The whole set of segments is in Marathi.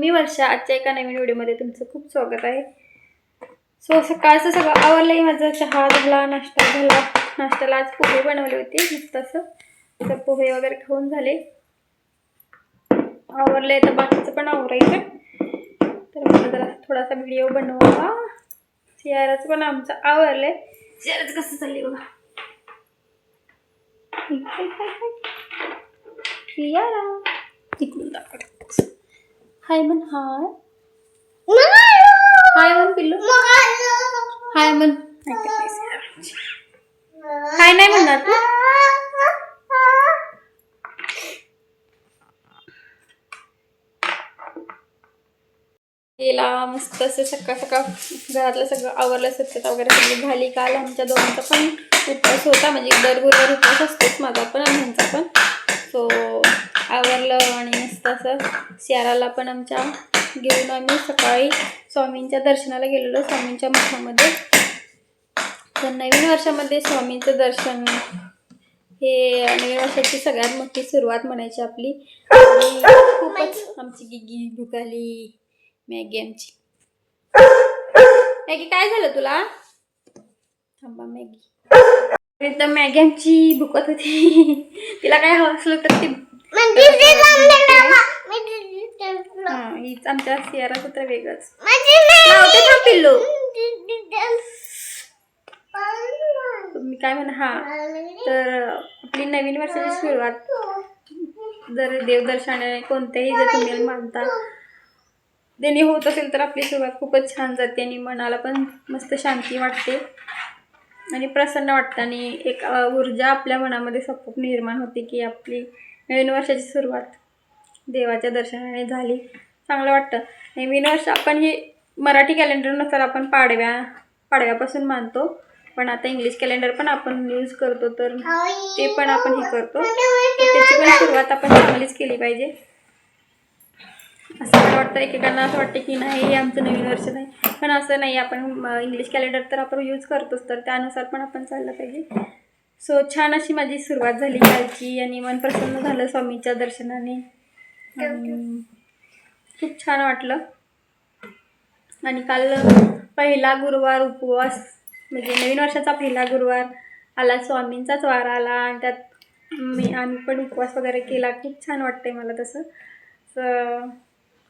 मी वर्षा. आजच्या एका नवीन व्हिडिओमध्ये तुमचं खूप स्वागत आहे. सो सकाळचं सगळं आवरलंय माझं. चहा झाला, नाश्ता झाला. नाश्त्याला आज पोहे बनवले होते मस्त असं. तर पोहे वगैरे खाऊन झाले, आवरले. तर बाकीचं पण आवरायचं. तर मला जरा थोडासा व्हिडिओ बनवावा. सियाराचं पण आमचं आवरलंय. सियाराचं कसं चाललंय बघा. सियारा इकडून दाखवते. हाय म्हण. हाय हाय म्हण पिल्लू. हाय म्हण. हाय नाही म्हणणार तू. गेला मस्त असं सकाळ सकाळ घरातलं सगळं आवरलं. स्वच्छता वगैरे सगळी झाली. काल आमच्या दोघांचा पण उपवास होता, म्हणजे दर गुरुवारी उपवास असतोच माझा पण आणि ह्यांचा पण. सो आवरलं आणि मस्त असं सियाराला पण आमच्या घेऊन आम्ही सकाळी स्वामींच्या दर्शनाला गेलेलो, स्वामींच्या मठामध्ये. तर नवीन वर्षामध्ये स्वामींचं दर्शन हे नवीन वर्षाची सगळ्यात मोठी सुरुवात म्हणायची आपली. आणि खूपच आमची गिगी भुकाली. मॅगी आमची. मॅगी काय झालं तुला? थांबा मॅगी. एकदम मॅगी आमची भुकत होती. तिला काय हवं असलं तर ती हीच आमच्या सियाराचं तर वेगळंच. पिल्लू तुम्ही काय म्हणा. तर आपली नवीन वर्षाची सुरुवात जर देवदर्शनाने कोणत्याही जर तुम्ही मानता त्यांनी होत असेल तर आपली सुरुवात खूपच छान जाते आणि मनाला पण मस्त शांती वाटते आणि प्रसन्न वाटतं आणि एक ऊर्जा आपल्या मनामध्ये सतत निर्माण होते की आपली नवीन वर्षाची सुरुवात देवाच्या दर्शनाने झाली. चांगलं वाटतं. नवीन वर्ष आपण हे मराठी कॅलेंडरनुसार आपण पाडव्यापासून मानतो, पण आता इंग्लिश कॅलेंडर पण आपण यूज करतो, तर ते पण आपण हे करतो. तर त्याची पण सुरुवात आपण चांगलीच केली पाहिजे असं मला वाटतं. एकेकांना असं वाटतं की नाही हे आमचं नवीन वर्ष नाही, पण असं नाही. आपण इंग्लिश कॅलेंडर तर आपण यूज करतोच, तर त्यानुसार पण आपण चाललं पाहिजे. सो छान अशी माझी सुरुवात झाली कालची आणि मन प्रसन्न झालं स्वामींच्या दर्शनाने. खूप छान वाटलं. आणि काल पहिला गुरुवार उपवास, म्हणजे नवीन वर्षाचा पहिला गुरुवार आला, स्वामींचाच वार आला आणि त्यात आम्ही पण उपवास वगैरे केला. खूप छान वाटतंय मला तसं.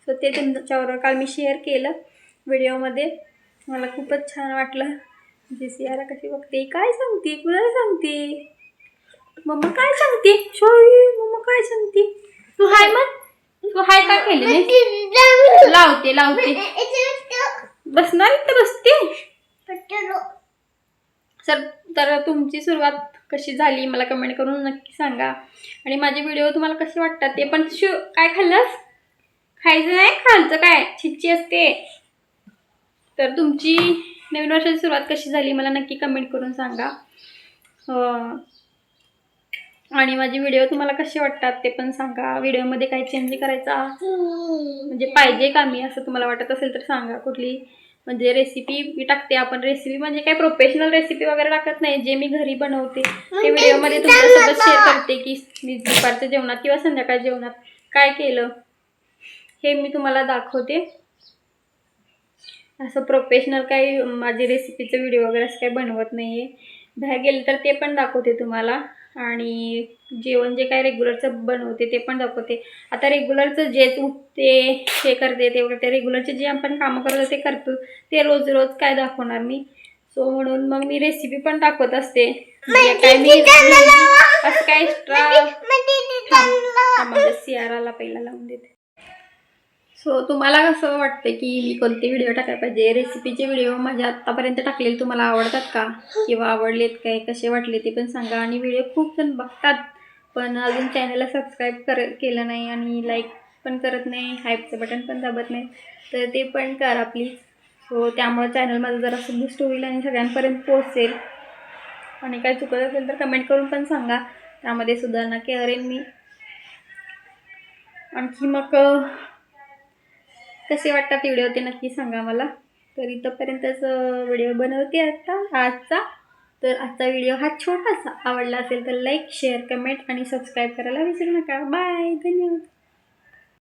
सो ते तुमच्याबरोबर काल मी शेअर केलं व्हिडिओमध्ये. मला खूपच छान वाटलं. म्हणजे सियारा कशी बघते, काय सांगते, कुणाला सांगते, मम्मा काय सांगते, शोई मम्मा काय सांगते. तू हाय मग. तू हाय का केली नाही. लावते बसणार तर बसते. तर तुमची सुरुवात कशी झाली मला कमेंट करून नक्की सांगा. आणि माझे व्हिडिओ तुम्हाला कसे वाटतात ते पण. काय खाल्लंस, खायचं नाही, खालचं काय छिच्ची असते. तर तुमची नवीन वर्षाची सुरुवात कशी झाली मला नक्की कमेंट करून सांगा. आणि माझे व्हिडिओ तुम्हाला कसे वाटतात ते पण सांगा. व्हिडिओमध्ये काही चेंज करायचा म्हणजे पाहिजे का मी असं तुम्हाला वाटत असेल तर सांगा. कुठली म्हणजे रेसिपी मी टाकते, आपण रेसिपी म्हणजे काही प्रोफेशनल रेसिपी वगैरे टाकत नाही. जे मी घरी बनवते ते व्हिडिओमध्ये तुमच्यासोबत शेअर करते की मी दुपारच्या जेवणात किंवा संध्याकाळच्या जेवणात काय केलं हे मी तुम्हाला दाखवते. असं प्रोफेशनल काही माझी रेसिपीचं व्हिडिओ वगैरे असं काही बनवत नाही आहे. बाहेर गेलं तर ते पण दाखवते तुम्हाला. आणि जेवण जे काय रेग्युलरचं बनवते ते पण दाखवते. आता रेग्युलरचं जेच उठते हे करते ते रेग्युलरचे जे आपण कामं करतो ते करतो, ते रोज रोज काय दाखवणार मी. सो म्हणून मग मी रेसिपी पण दाखवत असते. जे काय मी असं काय एक्स्ट्रा सियाराला पहिला लावून देते. सो तुम्हाला कसं वाटतं की मी कोणते व्हिडिओ टाकायला पाहिजे. रेसिपीचे व्हिडिओ माझ्या आत्तापर्यंत टाकलेले तुम्हाला आवडतात का किंवा आवडलेत काय, कसे वाटले ते पण सांगा. आणि व्हिडिओ खूप जण बघतात पण अजून चॅनलला सबस्क्राईब केलं नाही आणि लाईक पण करत नाही, हाईपचं बटन पण दाबत नाही, तर ते पण करा प्लीज. सो त्यामुळे चॅनल माझं जरासं बूस्ट होईल आणि सगळ्यांपर्यंत पोहोचेल. आणि काय चुकत असेल तर कमेंट करून पण सांगा, त्यामध्ये सुधारणा करेन मी. आणखी मग कसे वाटतात व्हिडिओ ते नक्की सांगा मला. तर इथंपर्यंतच व्हिडिओ बनवते आजचा. तर आजचा व्हिडिओ हा छोटासा आवडला असेल तर लाईक, शेअर, कमेंट आणि सबस्क्राईब करायला विसरू नका. बाय, धन्यवाद.